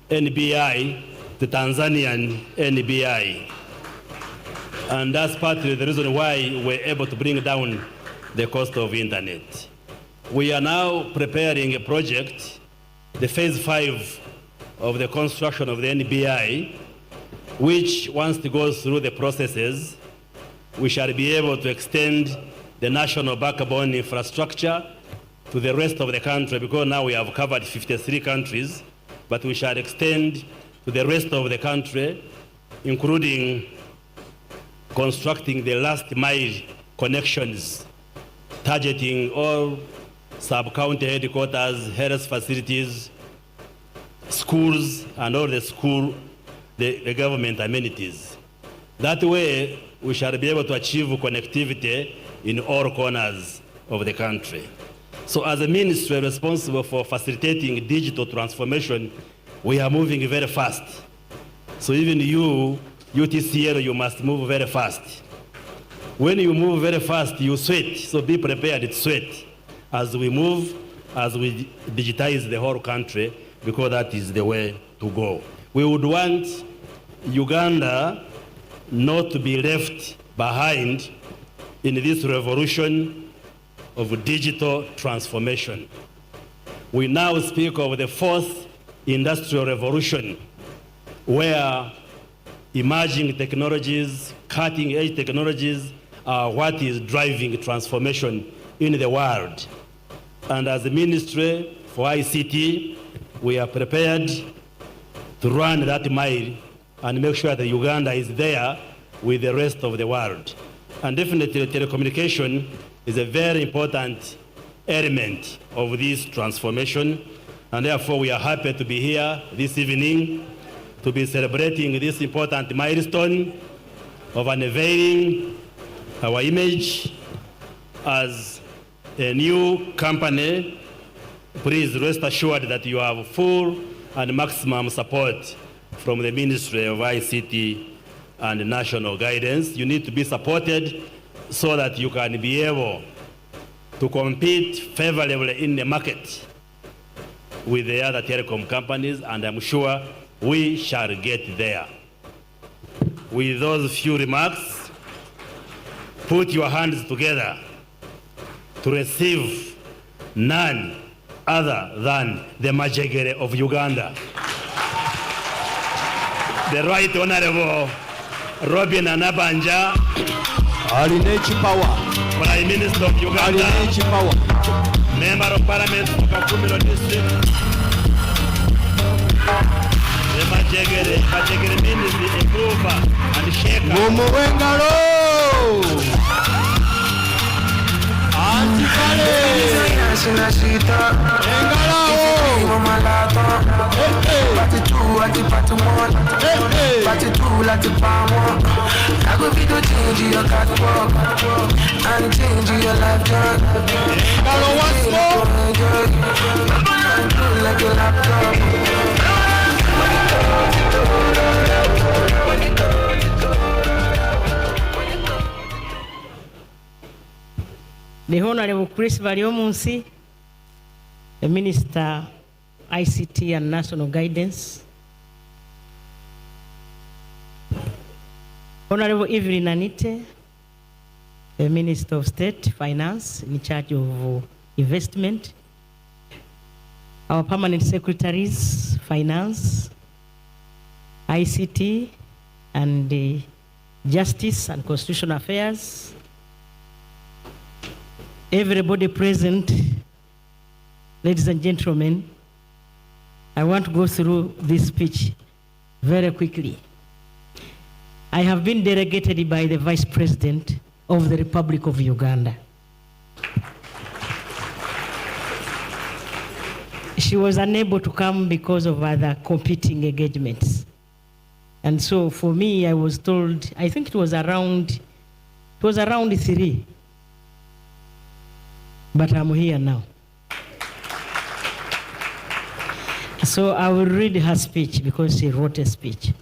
NBI to Tanzanian NBI. And that's partly the reason why we're able to bring down the cost of internet. We are now preparing a project, the phase 5 of the construction of the NBI, which once it goes through the processes, we shall be able to extend the national backbone infrastructure to the rest of the country, because now we have covered 53 countries, but we shall extend to the rest of the country, including constructing the last mile connections, targeting all sub-county headquarters, health facilities, schools, and all the government amenities. That way, we shall be able to achieve connectivity in all corners of the country. So as a ministry responsible for facilitating digital transformation, we are moving very fast. So even you, UTCL, you must move very fast. When you move very fast, you sweat, so be prepared to sweat as we move, as we digitize the whole country, because that is the way to go. We would want Uganda not to be left behind in this revolution of digital transformation. We now speak of the fourth industrial revolution, where emerging technologies, cutting-edge technologies are what is driving transformation in the world. And as a ministry for ICT, we are prepared to run that mile and make sure that Uganda is there with the rest of the world. And definitely telecommunication is a very important element of this transformation, and therefore we are happy to be here this evening to be celebrating this important milestone of unveiling our image as a new company. Please rest assured that you have full and maximum support from the Ministry of ICT and National Guidance. You need to be supported so that you can be able to compete favorably in the market with the other telecom companies, and I'm sure we shall get there. With those few remarks, put your hands together to receive none other than the Majegere of Uganda, the Right Honorable Robin Anabanja, Prime Minister of Uganda, Member of Parliament for Kakumiro District, the Majegere Ministry Improver and Shaker. The Honorable Chris Variomunsi, the Minister, ICT and National Guidance. Honorable Evelyn Anite, the Minister of State Finance in charge of investment. Our permanent secretaries, Finance, ICT, and Justice and Constitutional Affairs. Everybody present, ladies and gentlemen, I want to go through this speech very quickly. I have been delegated by the Vice President of the Republic of Uganda. She was unable to come because of other competing engagements. And so for me, I was told, I think it was around 3. But I'm here now. So I will read her speech because she wrote a speech.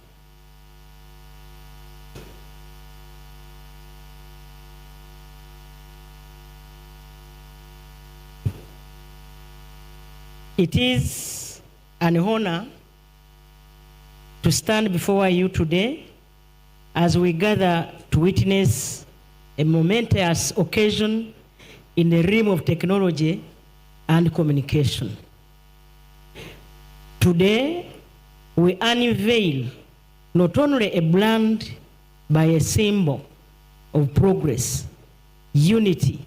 It is an honor to stand before you today as we gather to witness a momentous occasion in the realm of technology and communication. Today, we unveil not only a brand but a symbol of progress, unity,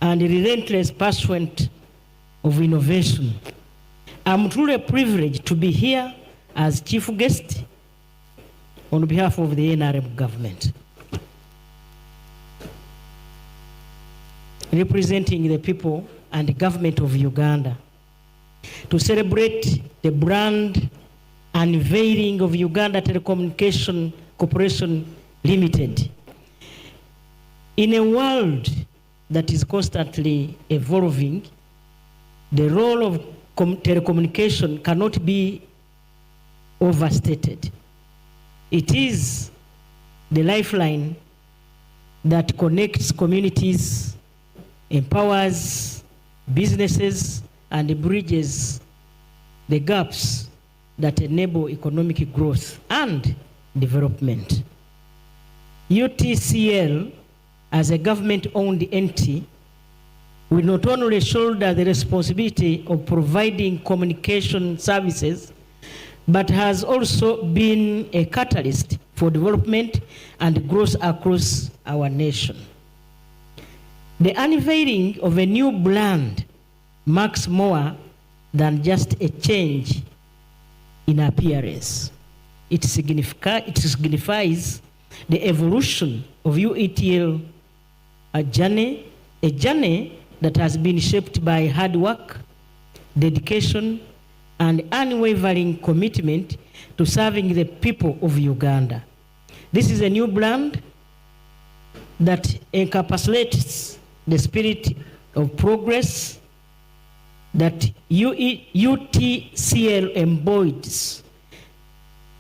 and relentless pursuit of innovation. I'm truly privileged to be here as chief guest on behalf of the NRM government, representing the people and the government of Uganda to celebrate the brand unveiling of Uganda Telecommunication Corporation Limited. In a world that is constantly evolving, the role of telecommunication cannot be overstated. It is the lifeline that connects communities, empowers businesses, and bridges the gaps that enable economic growth and development. UTCL, as a government-owned entity, will not only shoulder the responsibility of providing communication services, but has also been a catalyst for development and growth across our nation. The unveiling of a new brand marks more than just a change in appearance. It signifies the evolution of UETL, a journey that has been shaped by hard work, dedication, and unwavering commitment to serving the people of Uganda. This is a new brand that encapsulates the spirit of progress that UTCL embodies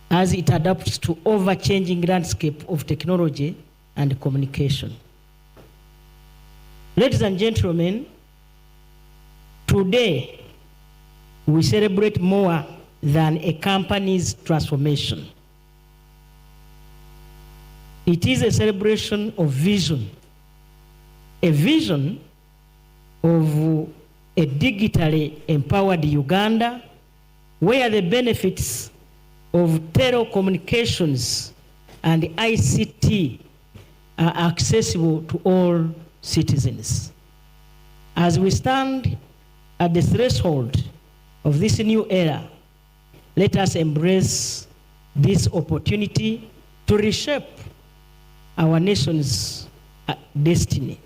as it adapts to ever-changing landscape of technology and communication. Ladies and gentlemen, today we celebrate more than a company's transformation. It is a celebration of vision, a vision of a digitally empowered Uganda where the benefits of telecommunications and ICT are accessible to all citizens. As we stand at the threshold of this new era, let us embrace this opportunity to reshape our nation's destiny.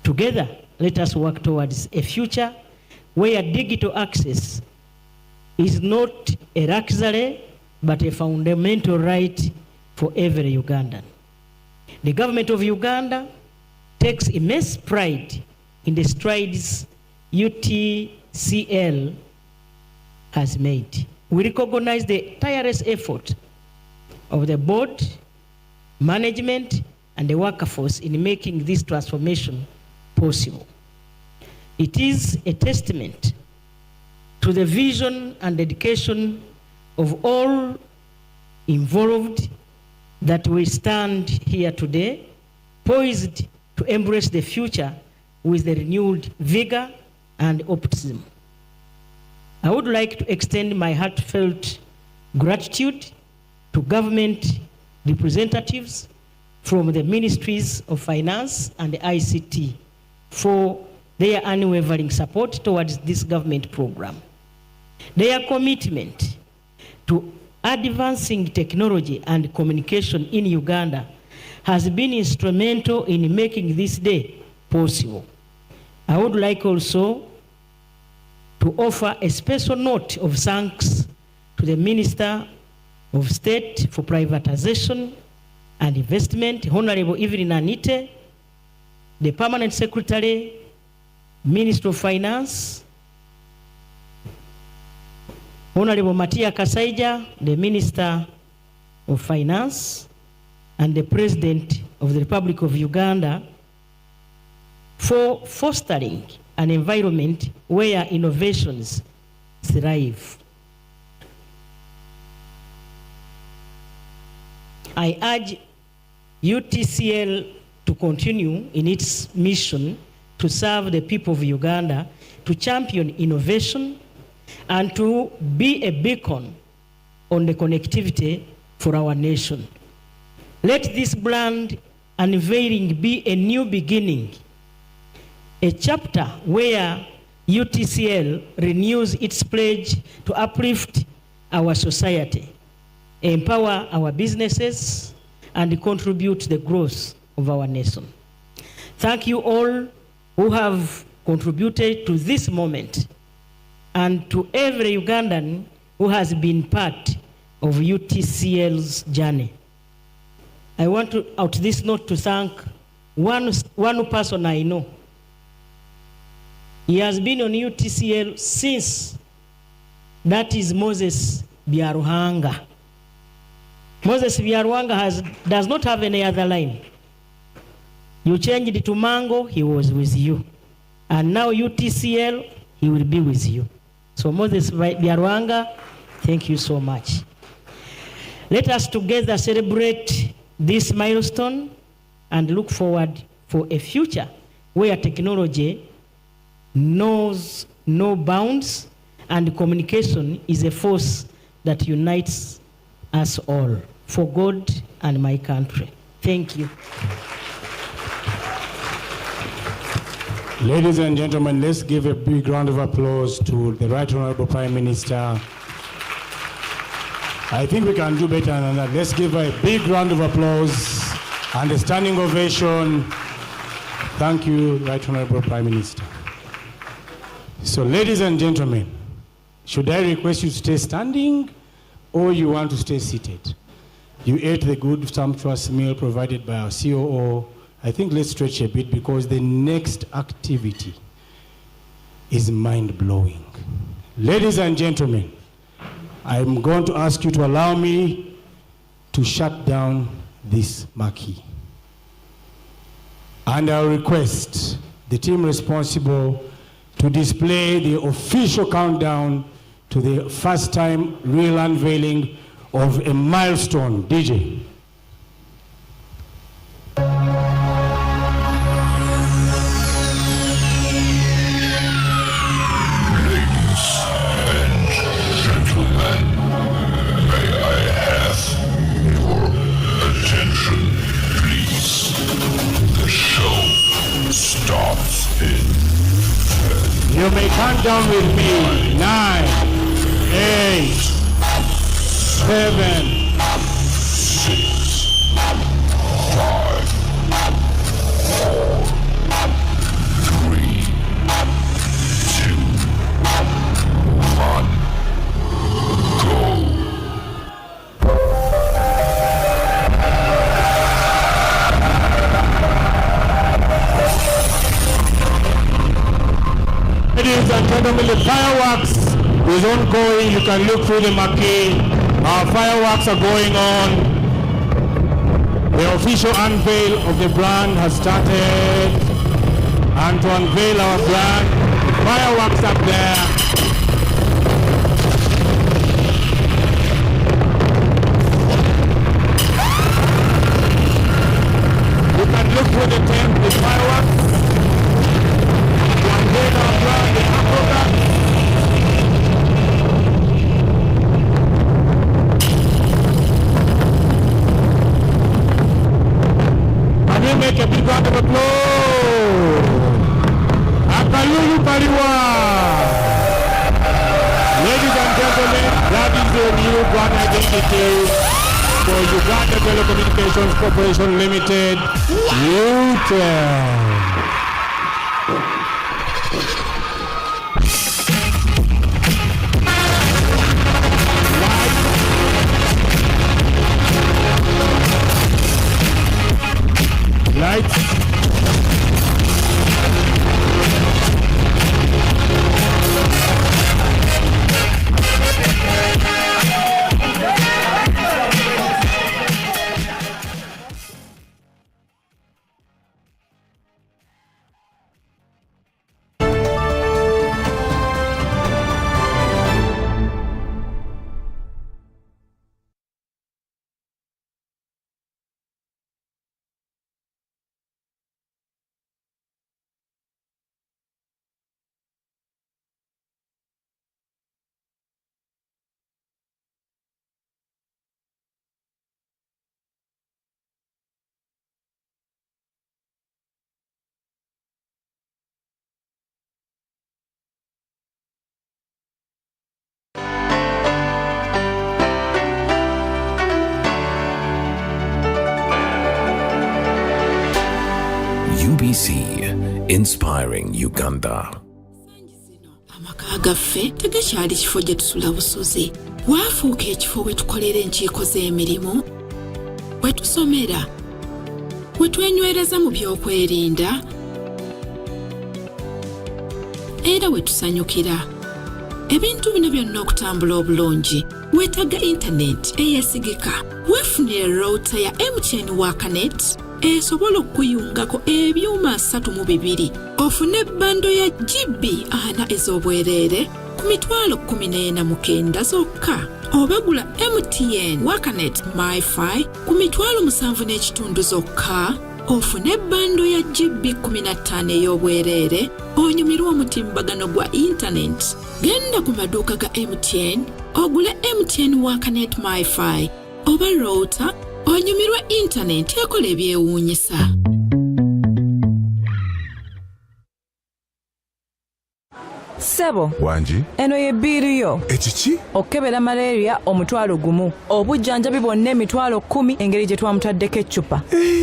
Together, let us work towards a future where digital access is not a luxury, but a fundamental right for every Ugandan. The government of Uganda takes immense pride in the strides UTCL has made. We recognize the tireless effort of the board, management, and the workforce in making this transformation possible. It is a testament to the vision and dedication of all involved that we stand here today, poised to embrace the future with the renewed vigor and optimism. I would like to extend my heartfelt gratitude to government representatives from the Ministries of Finance and ICT for their unwavering support towards this government program. Their commitment to advancing technology and communication in Uganda has been instrumental in making this day possible. I would like also to offer a special note of thanks to the Minister of State for Privatization and Investment, Honorable Evelyn Anite, the Permanent Secretary, Minister of Finance, Honorable Matia Kasaija, the Minister of Finance, and the President of the Republic of Uganda for fostering an environment where innovations thrive. I urge UTCL to continue in its mission to serve the people of Uganda, to champion innovation, and to be a beacon on the connectivity for our nation. Let this brand unveiling be a new beginning, a chapter where UTCL renews its pledge to uplift our society, empower our businesses, and contribute to the growth of our nation. Thank you all who have contributed to this moment, and to every Ugandan who has been part of UTCL's journey. I want to, out this note, to thank one person I know. He has been on UTCL since. That is Moses Biaruhanga. Moses Biaruhanga does not have any other line. You changed it to Mango, he was with you. And now UTCL, he will be with you. So Moses Biaruhanga, thank you so much. Let us together celebrate this milestone and look forward for a future where technology knows no bounds and communication is a force that unites us all for God and my country. Thank you. Ladies and gentlemen, let's give a big round of applause to the Right Honorable Prime Minister. I think we can do better than that. Let's give a big round of applause and a standing ovation. Thank you, Right Honorable Prime Minister. So, ladies and gentlemen, should I request you to stay standing or you want to stay seated? You ate the good, sumptuous meal provided by our COO. I think let's stretch a bit because the next activity is mind-blowing. Ladies and gentlemen, I'm going to ask you to allow me to shut down this marquee. And I'll request the team responsible to display the official countdown to the first time real unveiling of a milestone. DJ. You may count down with me. 9, 8, 7, 6, 5, 4, 3, 2, 1, go. Ladies and gentlemen, the fireworks is ongoing. You can look through the marquee. Our fireworks are going on. The official unveil of the brand has started. And to unveil our brand, fireworks up there. You can look through the tent, the fireworks. Make a big round of applause. Akalulu Paliwa. Ladies and gentlemen, that is the new brand identity for Uganda Telecommunications Corporation Limited, Utel. Lights. UBC, inspiring Uganda. Amaka gaffe tegakyali kifo gye tusula busozi. Waafuuka ekifo we tukolera enkiiko z'emirimu, we tusomera, we twenywereza mu by'okwerinda, era we tusanyukira. Ebintu bino byonna okutambula obulungi weetaaga internet eyeesigika. Weefunire router ya MTN Wakanet esobola okuyungako ebyuma 32 ofune bando ya GB 4 ez'obwereere ku mitwalo 14,900 zokka. Obagula MTN Wakanet MiFi ku mitwalo 7.5 zokka ofune bando ya GB 15 ey'obwereere onyumirwa omutimbagano gwa internet. Genda ku maduuka ga MTN ogule MTN Wakanet MiFi oba router onyumirwa internet ekola ebyewuunyisa. Sebo wanji eno ye biiriyo ekiki okebera malaria omutwalo gumu obujjanjabi bwonna emitwalo 10 engeri gye twamutaddeko eccupa.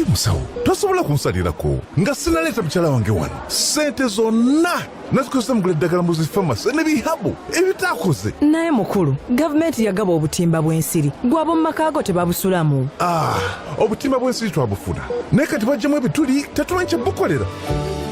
musawo tosobola kunsalirako nga sinaleeta mukyala wange wano sente zonna nazikozesa mugula eddagala mu zifamasi n'ebihabu ebitaakoze. Naye mukulu gavumenti yagaba obutimba bw'ensiri gwabo mu makaago tebabusulamu. Obutimba bw'ensiri twabufuna naye kati bajjamu ebituli tetumanyi kye bukolera.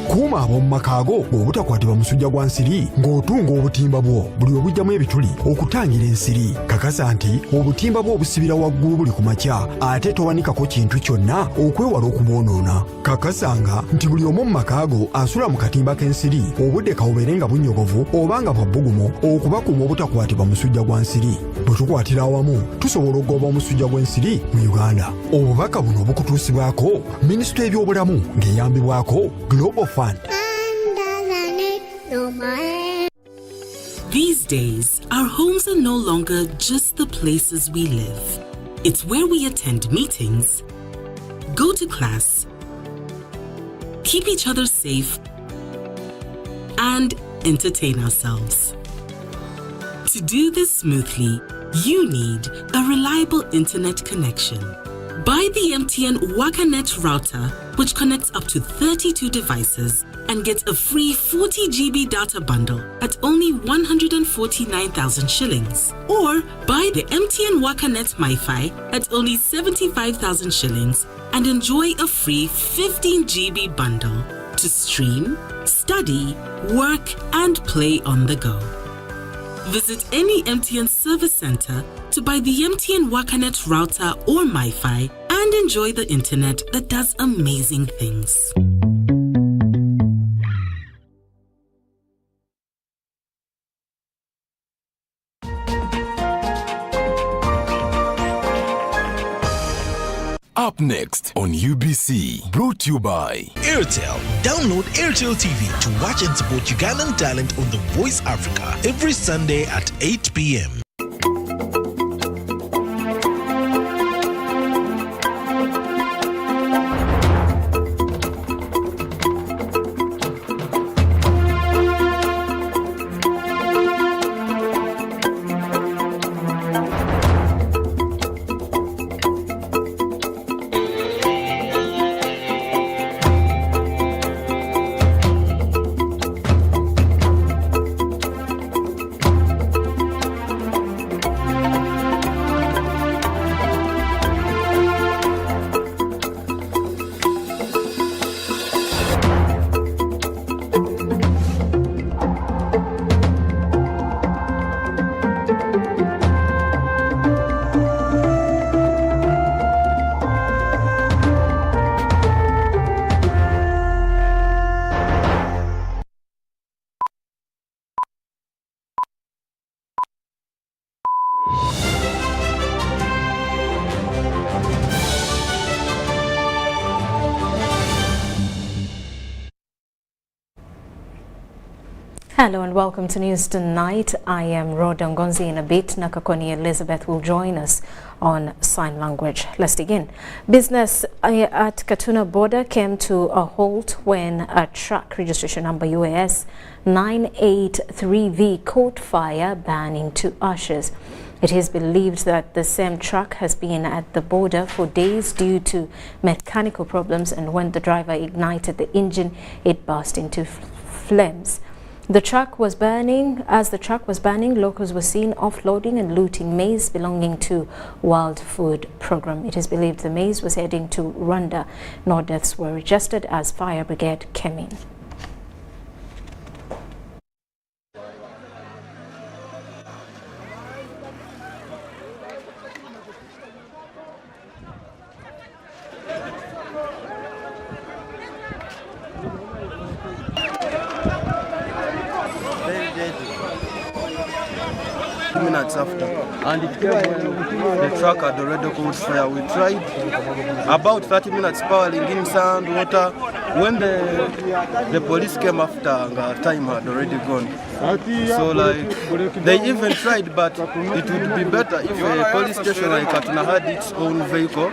Kuuma ab'omu makaago bw'obutakwatibwa musujja gwa nsiri ng'otunga obutimba bwo buli obujjamu ebituli okutangira ensiri. Kakasa nti obutimba bwo obusibira waggulu buli ku makya ate towanikako kintu kyonna okwewala okubwonoona. Kakasanga nti buli omu mu makaago asula mu katimba k'ensiri obudde kawubeere nga bunyogovu oba nga bwa bbugumu okubakuuma obutakwatibwa musujja gwa nsiri. Bwe tukwatira awamu tusobola okugoba omusujja gw'ensiri mu Uganda. Obubaka buno obukutuusibwako Minisitule y'ebyobulamu ng'eyambibwako Global Fund. These days, our homes are no longer just the places we live. It's where we attend meetings, go to class, keep each other safe, and entertain ourselves. To do this smoothly, you need a reliable internet connection. Buy the MTN Wakanet router, which connects up to 32 devices and gets a free 40 GB data bundle at only 149,000 shillings. Or buy the MTN Wakanet MiFi at only 75,000 shillings and enjoy a free 15 GB bundle to stream, study, work, and play on the go. Visit any MTN service center to buy the MTN Wakanet router or MiFi and enjoy the internet that does amazing things. Up next on UBC, brought to you by Utel. Download Utel TV to watch and support Ugandan talent on The Voice Africa every Sunday at 8 p.m. Hello and welcome to News Tonight. I am Rhoda Ngonzi. In a bit, Nakakoni Elizabeth will join us on sign language. Let's begin. Business at Katuna border came to a halt when a truck registration number UAS 983V caught fire, burning to ashes. It is believed that the same truck has been at the border for days due to mechanical problems, and when the driver ignited the engine, it burst into flames. The truck was burning. As the truck was burning, locals were seen offloading and looting maize belonging to World Food Programme. It is believed the maize was heading to Rwanda. No deaths were registered as fire brigade came in. Minutes after, and it came when the truck had already caught fire. We tried about 30 minutes powering in sand, water. When the police came after, time had already gone. So like they even tried, but it would be better if a police station like Katuna had its own vehicle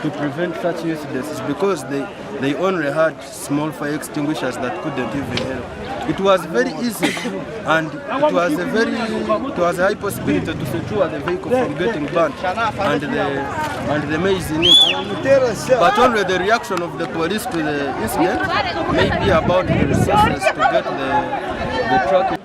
to prevent such incidents, because they only had small fire extinguishers that couldn't even help. It was very easy, and it was a high possibility to secure the vehicle from getting burnt and the maize in it. But only the reaction of the police to the incident may be about the resources to get the truck.